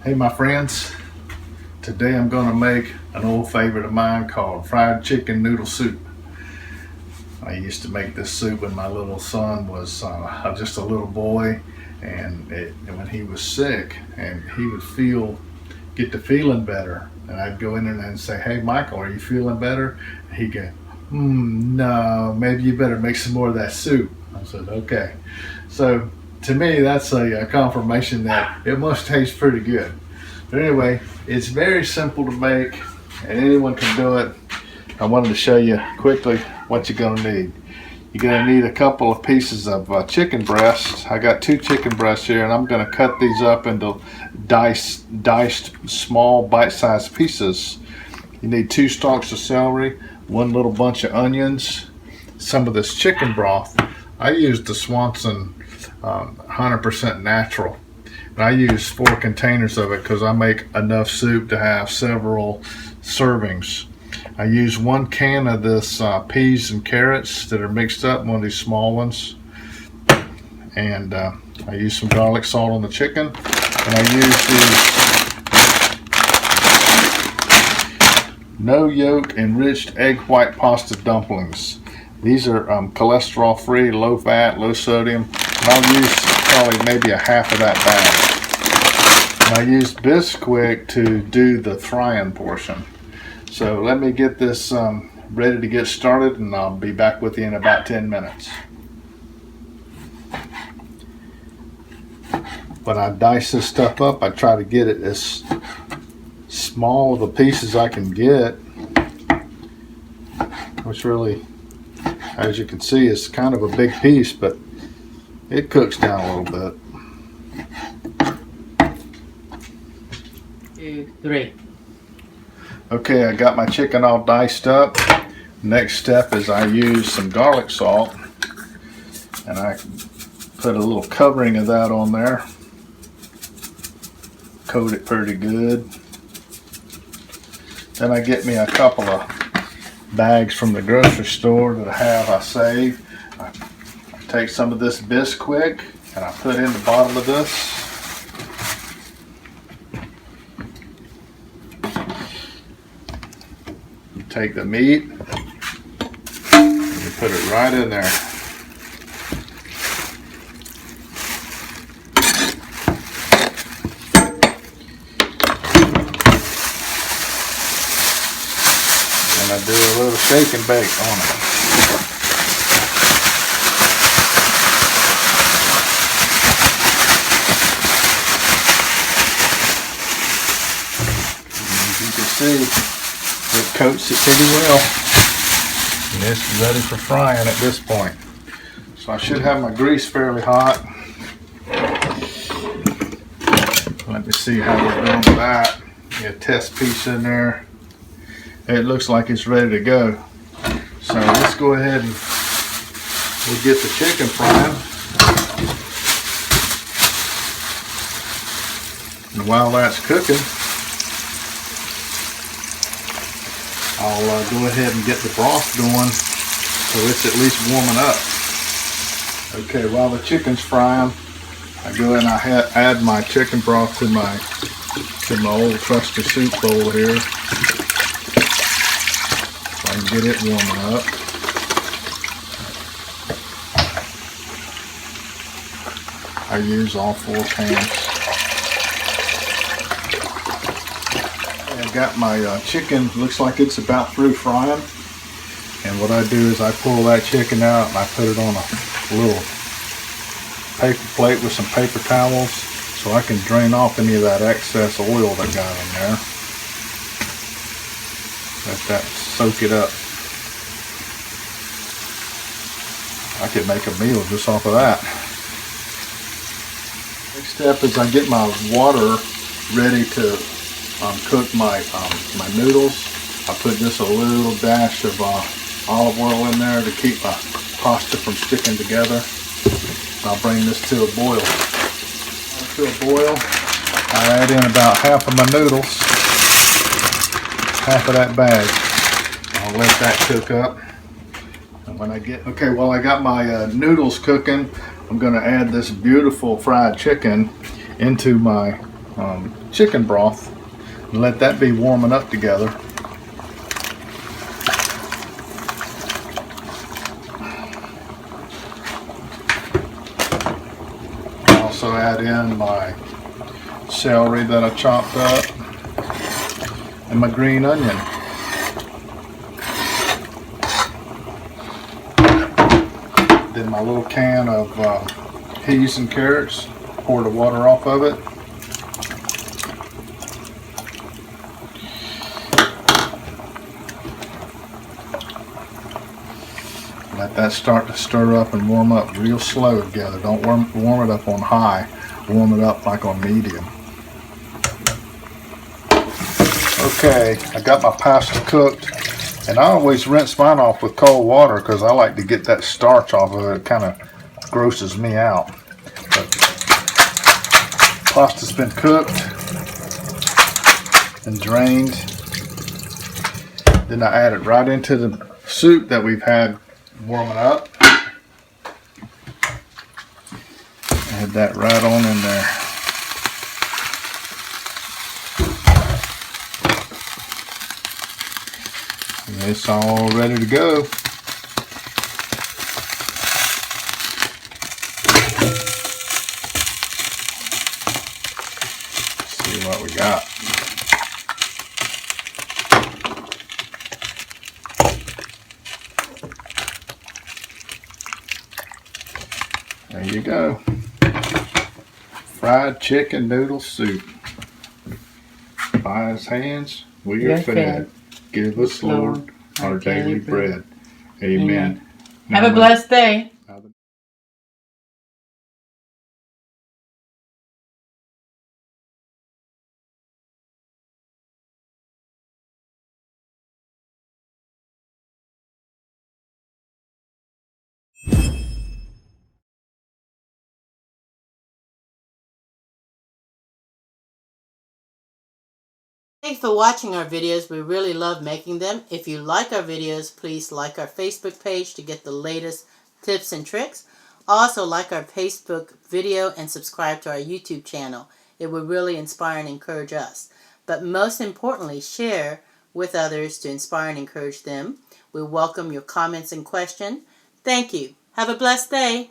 Hey my friends, today I'm going to make an old favorite of mine called fried chicken noodle soup. I used to make this soup when my little son was just a little boy, and when he was sick and he would get to feeling better, and I'd go in there and say, "Hey Michael, are you feeling better?" And he'd go, "No, maybe you better make some more of that soup." I said, "Okay." So to me, that's a confirmation that it must taste pretty good. But anyway, it's very simple to make, and anyone can do it. I wanted to show you quickly what you're going to need. You're going to need a couple of pieces of chicken breasts. I got 2 chicken breasts here, and I'm going to cut these up into diced small bite-sized pieces. You need 2 stalks of celery, 1 little bunch of onions, some of this chicken broth. I used the Swanson 100% natural, and I use 4 containers of it because I make enough soup to have several servings. I use 1 can of this peas and carrots that are mixed up, one of these small ones, and I use some garlic salt on the chicken, and I use these no yolk enriched egg white pasta dumplings. These are cholesterol free, low fat, low sodium, and I'll use probably maybe a half of that bag. And I used Bisquick to do the frying portion. So let me get this ready to get started, and I'll be back with you in about 10 minutes. When I dice this stuff up, I try to get it as small of the pieces I can get, which really, as you can see, is kind of a big piece, but it cooks down a little bit. 2, 3. Okay, I got my chicken all diced up. Next step is I use some garlic salt, and I put a little covering of that on there. Coat it pretty good. Then I get me a couple of bags from the grocery store that I save. I take some of this Bisquick and I put in the bottom of this. Take the meat and you put it right in there. And I do a little shake and bake on it. And as you can see, it coats it pretty well, and it's ready for frying at this point. So I should have my grease fairly hot. Let me see how we're doing with that. Get a test piece in there. It looks like it's ready to go. So let's go ahead and we'll get the chicken frying. And while that's cooking, I'll go ahead and get the broth going so it's at least warming up. Okay, while the chicken's frying, I go and I add my chicken broth to my old trusty soup bowl here, so I can get it warming up. I use all 4 pans. I got my chicken, looks like it's about through frying, and what I do is I pull that chicken out and I put it on a little paper plate with some paper towels so I can drain off any of that excess oil that got in there. Let that soak it up. I could make a meal just off of that. Next step is I get my water ready to cook my noodles. I put just a little dash of olive oil in there to keep my pasta from sticking together. I'll bring this to a boil. To a boil, I add in about half of my noodles, half of that bag. I'll let that cook up. And when I get, okay, while I got my noodles cooking, I'm going to add this beautiful fried chicken into my chicken broth and let that be warming up together. I also add in my celery that I chopped up and my green onion. Then my little can of peas and carrots, pour the water off of it. Let that start to stir up and warm up real slow together. Don't warm it up on high. Warm it up like on medium. Okay, I got my pasta cooked, and I always rinse mine off with cold water because I like to get that starch off of it. It kind of grosses me out. But pasta's been cooked and drained. Then I add it right into the soup that we've had warming up. Add that right on in there. And it's all ready to go. Let's see what we got. There you go. Fried chicken noodle soup. By his hands we are fed. Give us, Lord, our daily bread. Amen. Have a blessed day. Thanks for watching our videos. We really love making them. If you like our videos, please like our Facebook page to get the latest tips and tricks. Also, like our Facebook video and subscribe to our YouTube channel. It would really inspire and encourage us. But most importantly, share with others to inspire and encourage them. We welcome your comments and questions. Thank you. Have a blessed day.